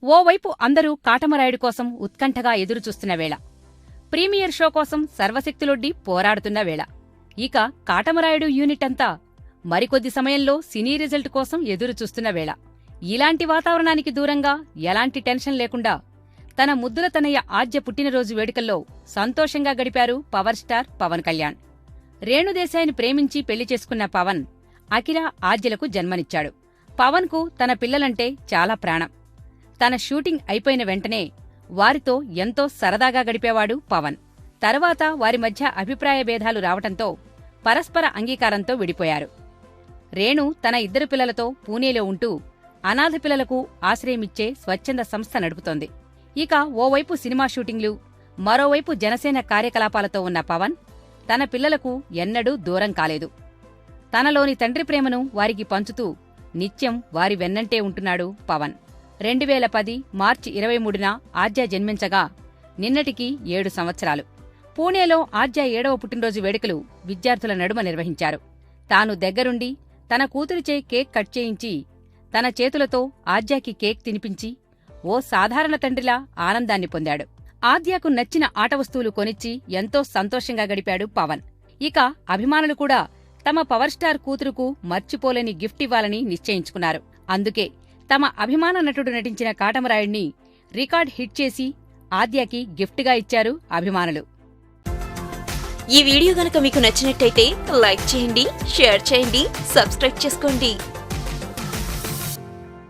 ఓవైపు అందరూ కాటమరాయుడు కోసం ఉత్కంఠగా ఎదురుచూస్తున్న వేళ, ప్రీమియర్ షో కోసం సర్వశక్తులొడ్డి పోరాడుతున్న వేళ, ఇక కాటమరాయుడు యూనిట్ అంతా మరికొద్ది సమయంలో సినీ రిజల్ట్ కోసం ఎదురుచూస్తున్న వేళ, ఇలాంటి వాతావరణానికి దూరంగా ఎలాంటి టెన్షన్ లేకుండా తన ముద్దుల తనయ్య ఆద్య పుట్టినరోజు వేడుకల్లో సంతోషంగా గడిపారు పవర్ స్టార్ పవన్ కళ్యాణ్. రేణుదేశాయిని ప్రేమించి పెళ్లి చేసుకున్న పవన్ అఖిల, ఆద్యలకు జన్మనిచ్చాడు. పవన్ కు తన పిల్లలంటే చాలా ప్రాణం. తన షూటింగ్ అయిపోయిన వెంటనే వారితో ఎంతో సరదాగా గడిపేవాడు పవన్. తర్వాత వారి మధ్య అభిప్రాయ భేదాలు రావటంతో పరస్పర అంగీకారంతో విడిపోయారు. రేణు తన ఇద్దరు పిల్లలతో పూణేలో ఉంటూ అనాథ పిల్లలకు ఆశ్రయమిచ్చే స్వచ్ఛంద సంస్థ నడుపుతోంది. ఇక ఓవైపు సినిమా షూటింగ్లు, మరోవైపు జనసేన కార్యకలాపాలతో ఉన్న పవన్ తన పిల్లలకు ఎన్నడూ దూరం కాలేదు. తనలోని తండ్రి ప్రేమను వారికి పంచుతూ నిత్యం వారి వెన్నంటే ఉంటున్నాడు పవన్. 2010 మార్చి 23న ఆద్య జన్మించగా నిన్నటికి 7 సంవత్సరాలు. పూణేలో ఆద్య 7వ పుట్టినరోజు వేడుకలు విద్యార్థుల నడుమ నిర్వహించారు. తాను దగ్గరుండి తన కూతురిచే కేక్ కట్ చేయించి తన చేతులతో ఆద్యాకి కేక్ తినిపించి ఓ సాధారణ తండ్రిలా ఆనందాన్ని పొందాడు. ఆద్యకు నచ్చిన ఆట వస్తువులు కొనిచ్చి ఎంతో సంతోషంగా గడిపాడు పవన్. ఇక అభిమానులు కూడా తమ పవర్ స్టార్ కూతురుకు మర్చిపోలేని గిఫ్ట్ ఇవ్వాలని నిశ్చయించుకున్నారు. అందుకే తమ అభిమాన నటుడు నటించిన కాటమరాయుడిని రికార్డ్ హిట్ చేసి ఆద్యకి గిఫ్ట్గా ఇచ్చారు అభిమానులు. ఈ వీడియో గనక మీకు నచ్చినట్టయితే లైక్ చేయండి, షేర్ చేయండి, సబ్స్క్రైబ్ చేసుకోండి.